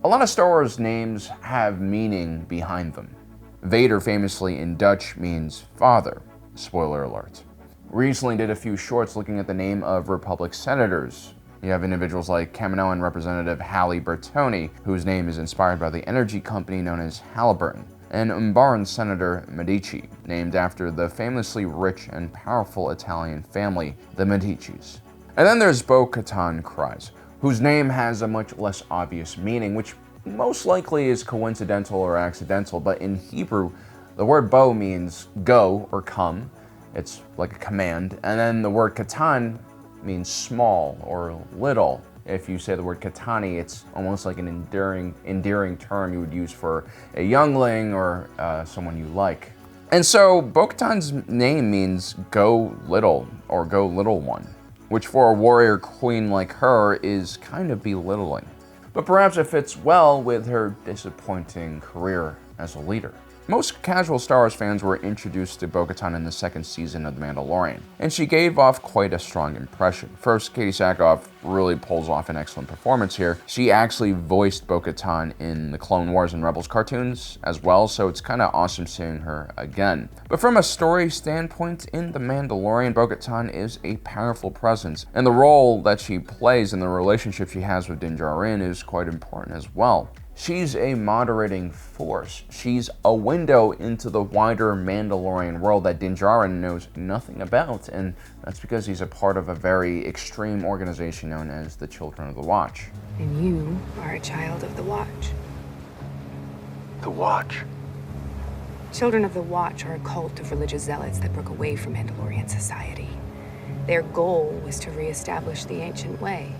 A lot of Star Wars names have meaning behind them. Vader famously in Dutch means father. Spoiler alert. We recently did a few shorts looking at the name of Republic senators. You have individuals like Kaminoan Representative Halle Bertoni, whose name is inspired by the energy company known as Halliburton, and Umbaran Senator Medici, named after the famously rich and powerful Italian family, the Medicis. And then there's Bo-Katan Kyrze, whose name has a much less obvious meaning, which most likely is coincidental or accidental, but in Hebrew, the word bo means go or come. It's like a command. And then the word katan means small or little. If you say the word katani, it's almost like an endearing term you would use for a youngling or someone you like. And so Bo-Katan's name means go little or go little one, which for a warrior queen like her is kind of belittling. But perhaps it fits well with her disappointing career as a leader. Most casual Star Wars fans were introduced to Bo-Katan in the second season of The Mandalorian, and she gave off quite a strong impression. First, Katie Sackhoff really pulls off an excellent performance here. She actually voiced Bo-Katan in the Clone Wars and Rebels cartoons as well, so it's kind of awesome seeing her again. But from a story standpoint, in The Mandalorian, Bo-Katan is a powerful presence, and the role that she plays and the relationship she has with Din Djarin is quite important as well. She's a moderating force. She's a window into the wider Mandalorian world that Din Djarin knows nothing about, and that's because he's a part of a very extreme organization known as the Children of the Watch. And you are a child of the Watch. The Watch? Children of the Watch are a cult of religious zealots that broke away from Mandalorian society. Their goal was to reestablish the ancient way.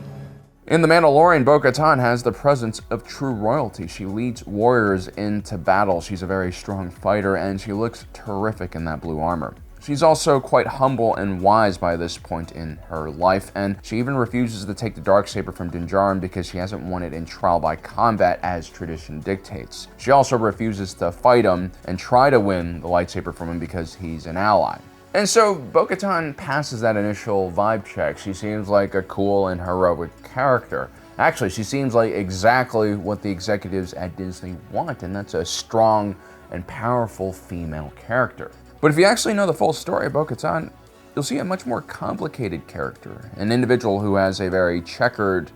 In The Mandalorian, Bo-Katan has the presence of true royalty. She leads warriors into battle. She's a very strong fighter, and she looks terrific in that blue armor. She's also quite humble and wise by this point in her life, and she even refuses to take the darksaber from Din Djarin because she hasn't won it in trial by combat as tradition dictates. She also refuses to fight him and try to win the lightsaber from him because he's an ally. And so Bo-Katan passes that initial vibe check. She seems like a cool and heroic character. Actually, she seems like exactly what the executives at Disney want, and that's a strong and powerful female character. But if you actually know the full story of Bo-Katan, you'll see a much more complicated character, an individual who has a very checkered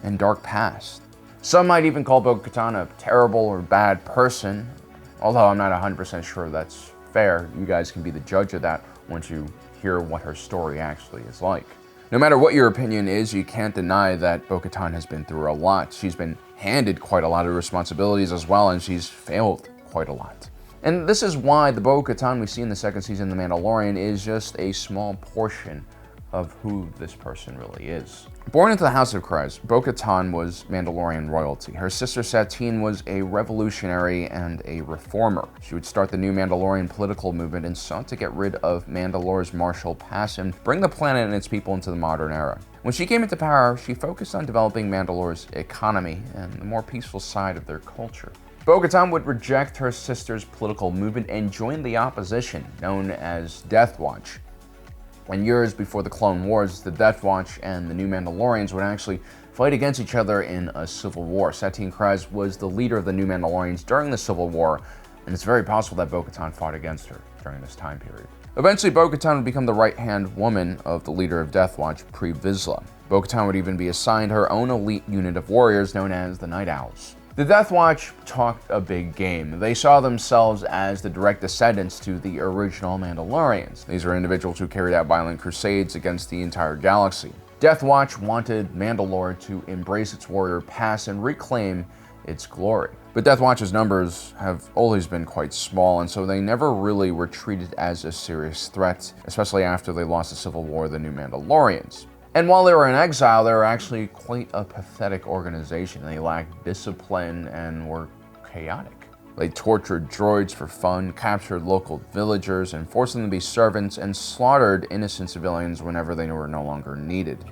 and dark past. Some might even call Bo-Katan a terrible or bad person, although I'm not 100% sure that's fair. You guys can be the judge of that once you hear what her story actually is like. No matter what your opinion is, you can't deny that Bo-Katan has been through a lot. She's been handed quite a lot of responsibilities as well, and she's failed quite a lot. And this is why the Bo-Katan we see in the second season of The Mandalorian is just a small portion of who this person really is. Born into the House of Kryze, Bo-Katan was Mandalorian royalty. Her sister Satine was a revolutionary and a reformer. She would start the new Mandalorian political movement and sought to get rid of Mandalore's martial past and bring the planet and its people into the modern era. When she came into power, she focused on developing Mandalore's economy and the more peaceful side of their culture. Bo-Katan would reject her sister's political movement and join the opposition, known as Death Watch. And years before the Clone Wars, the Death Watch and the new Mandalorians would actually fight against each other in a civil war. Satine Kryze was the leader of the new Mandalorians during the Civil War, and it's very possible that Bo-Katan fought against her during this time period. Eventually, Bo-Katan would become the right-hand woman of the leader of Death Watch, Pre Vizsla. Bo-Katan would even be assigned her own elite unit of warriors known as the Night Owls. The Death Watch talked a big game. They saw themselves as the direct descendants to the original Mandalorians. These are individuals who carried out violent crusades against the entire galaxy. Death Watch wanted Mandalore to embrace its warrior past and reclaim its glory. But Death Watch's numbers have always been quite small, and so they never really were treated as a serious threat, especially after they lost the Civil War of the new Mandalorians. And while they were in exile, they were actually quite a pathetic organization. They lacked discipline and were chaotic. They tortured droids for fun, captured local villagers and forced them to be servants, and slaughtered innocent civilians whenever they were no longer needed.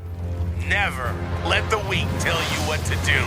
Never let the weak tell you what to do.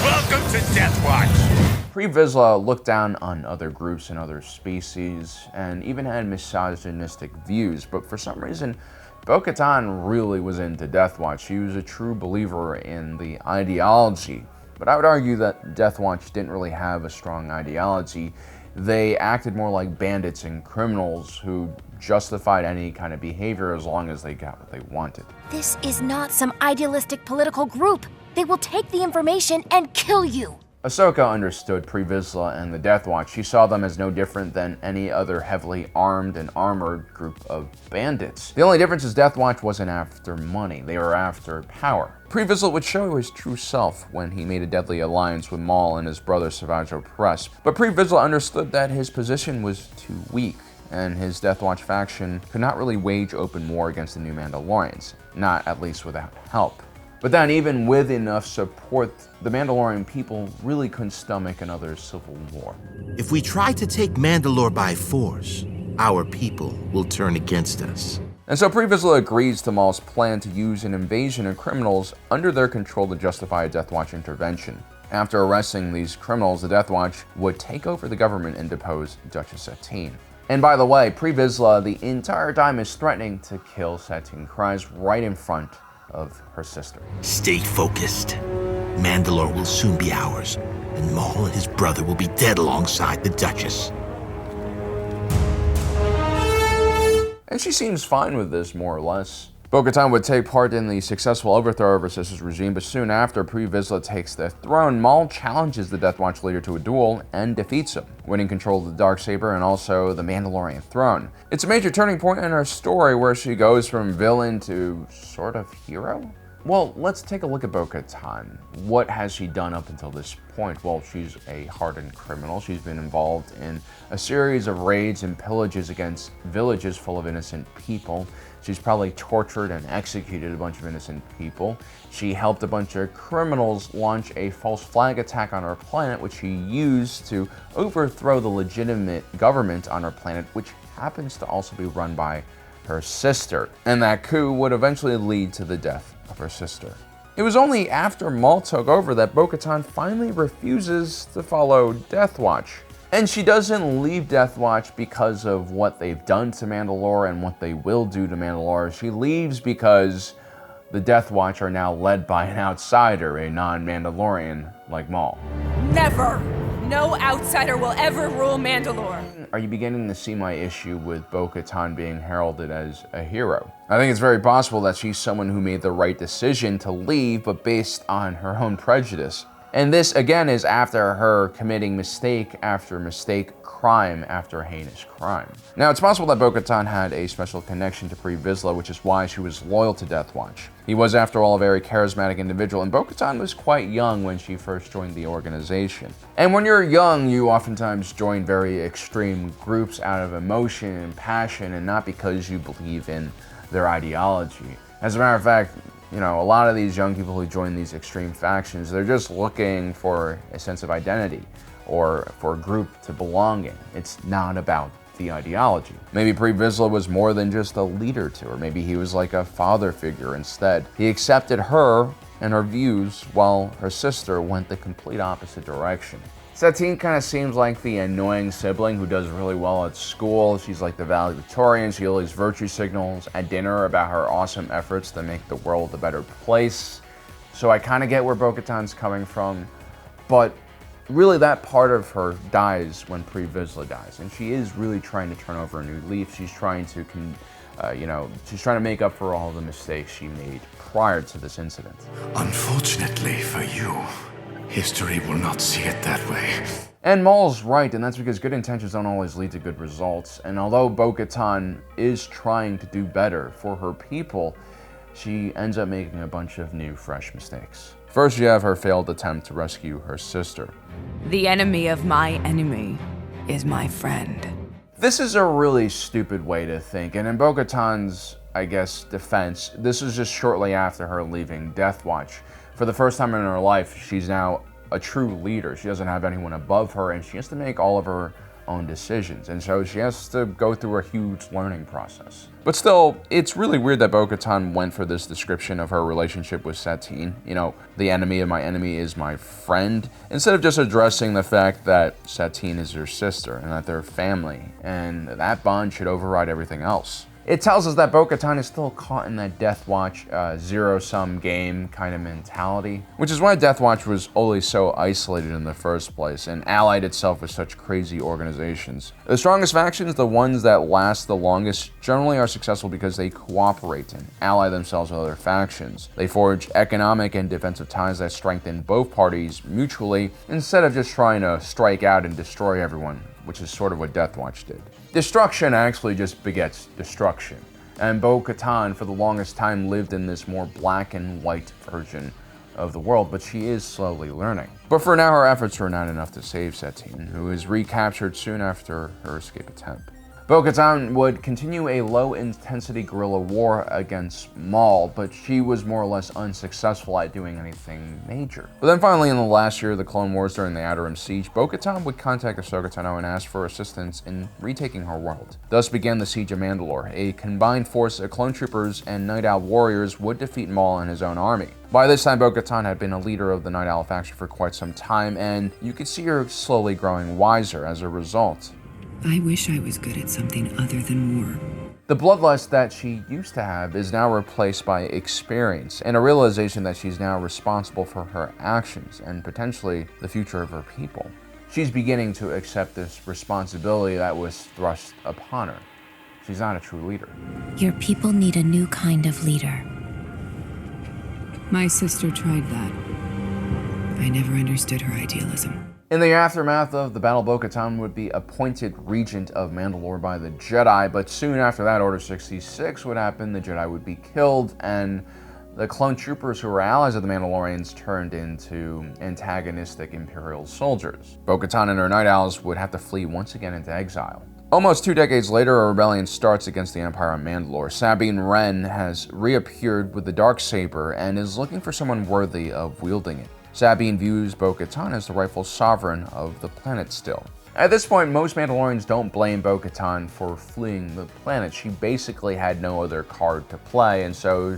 Welcome to Death Watch. Pre Vizsla looked down on other groups and other species, and even had misogynistic views, but for some reason, Bo-Katan really was into Death Watch. She was a true believer in the ideology but I would argue that Death Watch didn't really have a strong ideology. They acted more like bandits and criminals who justified any kind of behavior as long as they got what they wanted. This is not some idealistic political group. They will take the information and kill you. Ahsoka understood Pre Vizsla and the Death Watch. She saw them as no different than any other heavily armed and armored group of bandits. The only difference is Death Watch wasn't after money, they were after power. Pre Vizsla would show his true self when he made a deadly alliance with Maul and his brother Savage Opress, but Pre Vizsla understood that his position was too weak, and his Death Watch faction could not really wage open war against the new Mandalorians, not at least without help. But then, even with enough support, the Mandalorian people really couldn't stomach another civil war. If we try to take Mandalore by force, our people will turn against us. And so Pre Vizsla agrees to Maul's plan to use an invasion of criminals under their control to justify a Death Watch intervention. After arresting these criminals, the Death Watch would take over the government and depose Duchess Satine. And by the way, Pre Vizsla the entire time is threatening to kill Satine Kryze right in front of her sister. Stay focused. Mandalore will soon be ours, and Maul and his brother will be dead alongside the Duchess. And she seems fine with this, more or less. Bo-Katan would take part in the successful overthrow of her sister's regime, but soon after Pre Vizsla takes the throne, Maul challenges the Death Watch leader to a duel and defeats him, winning control of the Darksaber and also the Mandalorian throne. It's a major turning point in her story where she goes from villain to sort of hero? Well, let's take a look at Bo-Katan. What has she done up until this point? Well, she's a hardened criminal. She's been involved in a series of raids and pillages against villages full of innocent people. She's probably tortured and executed a bunch of innocent people. She helped a bunch of criminals launch a false flag attack on her planet, which she used to overthrow the legitimate government on her planet, which happens to also be run by her sister. And that coup would eventually lead to the death of her sister. It was only after Maul took over that Bo-Katan finally refuses to follow Death Watch. And she doesn't leave Death Watch because of what they've done to Mandalore and what they will do to Mandalore. She leaves because the Death Watch are now led by an outsider, a non-Mandalorian like Maul. Never! No outsider will ever rule Mandalore. Are you beginning to see my issue with Bo-Katan being heralded as a hero? I think it's very possible that she's someone who made the right decision to leave, but based on her own prejudice. And this, again, is after her committing mistake after mistake, crime after heinous crime. Now, it's possible that Bo-Katan had a special connection to Pre Vizsla, which is why she was loyal to Death Watch. He was, after all, a very charismatic individual, and Bo-Katan was quite young when she first joined the organization. And when you're young, you oftentimes join very extreme groups out of emotion and passion, and not because you believe in their ideology. As a matter of fact, you know, a lot of these young people who join these extreme factions, they're just looking for a sense of identity or for a group to belong in. It's not about the ideology. Maybe Pre Vizsla was more than just a leader to her. Maybe he was like a father figure instead. He accepted her and her views while her sister went the complete opposite direction. Satine kind of seems like the annoying sibling who does really well at school. She's like the valedictorian. She always virtue signals at dinner about her awesome efforts to make the world a better place. So I kind of get where Bo-Katan's coming from, but really that part of her dies when Pre Vizsla dies, and she is really trying to turn over a new leaf. She's trying to, she's trying to make up for all the mistakes she made prior to this incident. Unfortunately for you, history will not see it that way. And Maul's right, and that's because good intentions don't always lead to good results. And although Bo-Katan is trying to do better for her people, she ends up making a bunch of new, fresh mistakes. First, you have her failed attempt to rescue her sister. The enemy of my enemy is my friend. This is a really stupid way to think, and in Bo-Katan's, I guess, defense, this is just shortly after her leaving Death Watch. For the first time in her life, she's now a true leader. She doesn't have anyone above her, and she has to make all of her own decisions. And so she has to go through a huge learning process. But still, it's really weird that Bo-Katan went for this description of her relationship with Satine. You know, the enemy of my enemy is my friend, instead of just addressing the fact that Satine is her sister and that they're family, and that bond should override everything else. It tells us that Bo-Katan is still caught in that Death Watch zero-sum game kind of mentality, which is why Death Watch was always so isolated in the first place and allied itself with such crazy organizations. The strongest factions, the ones that last the longest, generally are successful because they cooperate and ally themselves with other factions. They forge economic and defensive ties that strengthen both parties mutually instead of just trying to strike out and destroy everyone, which is sort of what Death Watch did. Destruction actually just begets destruction, and Bo-Katan for the longest time lived in this more black and white version of the world, but she is slowly learning. But for now, her efforts were not enough to save Satine, who is recaptured soon after her escape attempt. Bo-Katan would continue a low-intensity guerrilla war against Maul, but she was more or less unsuccessful at doing anything major. But then finally, in the last year of the Clone Wars during the Outer Rim Siege, Bo-Katan would contact Ahsoka Tano and ask for assistance in retaking her world. Thus began the Siege of Mandalore. A combined force of clone troopers and Night Owl warriors would defeat Maul and his own army. By this time, Bo-Katan had been a leader of the Night Owl faction for quite some time, and you could see her slowly growing wiser as a result. I wish I was good at something other than war. The bloodlust that she used to have is now replaced by experience and a realization that she's now responsible for her actions and potentially the future of her people. She's beginning to accept this responsibility that was thrust upon her. She's not a true leader. Your people need a new kind of leader. My sister tried that. I never understood her idealism. In the aftermath of the battle, Bo-Katan would be appointed Regent of Mandalore by the Jedi, but soon after that, Order 66 would happen, the Jedi would be killed, and the clone troopers who were allies of the Mandalorians turned into antagonistic Imperial soldiers. Bo-Katan and her Night Owls would have to flee once again into exile. Almost 2 decades later, a rebellion starts against the Empire on Mandalore. Sabine Wren has reappeared with the Darksaber and is looking for someone worthy of wielding it. Sabine views Bo-Katan as the rightful sovereign of the planet still. At this point, most Mandalorians don't blame Bo-Katan for fleeing the planet. She basically had no other card to play, and so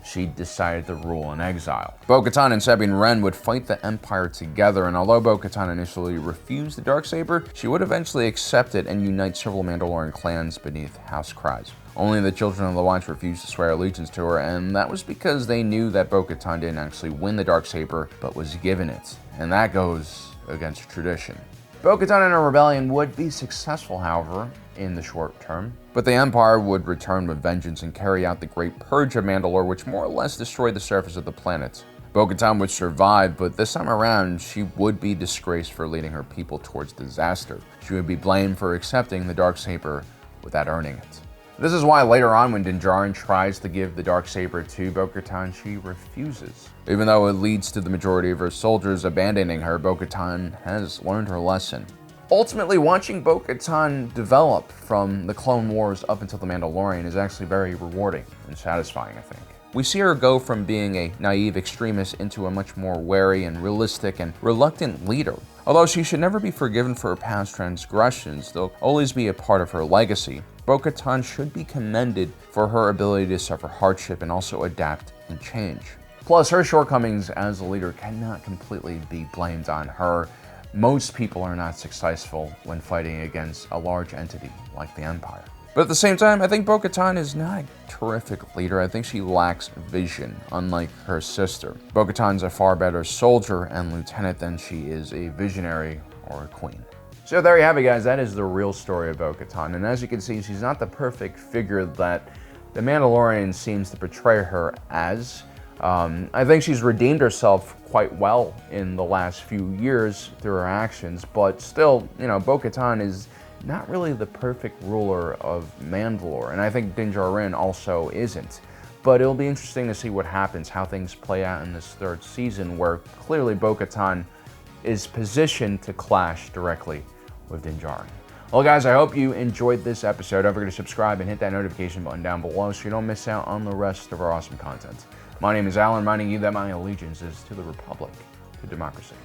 she decided to rule in exile. Bo-Katan and Sabine Wren would fight the Empire together, and although Bo-Katan initially refused the Darksaber, she would eventually accept it and unite several Mandalorian clans beneath House Kryze. Only the Children of the Watch refused to swear allegiance to her, and that was because they knew that Bo-Katan didn't actually win the Darksaber, but was given it, and that goes against tradition. Bo-Katan and her rebellion would be successful, however, in the short term, but the Empire would return with vengeance and carry out the Great Purge of Mandalore, which more or less destroyed the surface of the planet. Bo-Katan would survive, but this time around, she would be disgraced for leading her people towards disaster. She would be blamed for accepting the Darksaber without earning it. This is why later on when Din Djarin tries to give the Darksaber to Bo-Katan, she refuses. Even though it leads to the majority of her soldiers abandoning her, Bo-Katan has learned her lesson. Ultimately, watching Bo-Katan develop from the Clone Wars up until the Mandalorian is actually very rewarding and satisfying, I think. We see her go from being a naive extremist into a much more wary and realistic and reluctant leader. Although she should never be forgiven for her past transgressions, they'll always be a part of her legacy. Bo-Katan should be commended for her ability to suffer hardship and also adapt and change. Plus, her shortcomings as a leader cannot completely be blamed on her. Most people are not successful when fighting against a large entity like the Empire. But at the same time, I think Bo-Katan is not a terrific leader. I think she lacks vision, unlike her sister. Bo-Katan's a far better soldier and lieutenant than she is a visionary or a queen. So there you have it, guys. That is the real story of Bo-Katan. And as you can see, she's not the perfect figure that the Mandalorian seems to portray her as. I think she's redeemed herself quite well in the last few years through her actions, but still, Bo-Katan is not really the perfect ruler of Mandalore, and I think Din Djarin also isn't. But it'll be interesting to see what happens, how things play out in this third season, where clearly Bo-Katan is positioned to clash directly with Din Djarin. Well, guys, I hope you enjoyed this episode. Don't forget to subscribe and hit that notification button down below so you don't miss out on the rest of our awesome content. My name is Alan, reminding you that my allegiance is to the Republic, to democracy.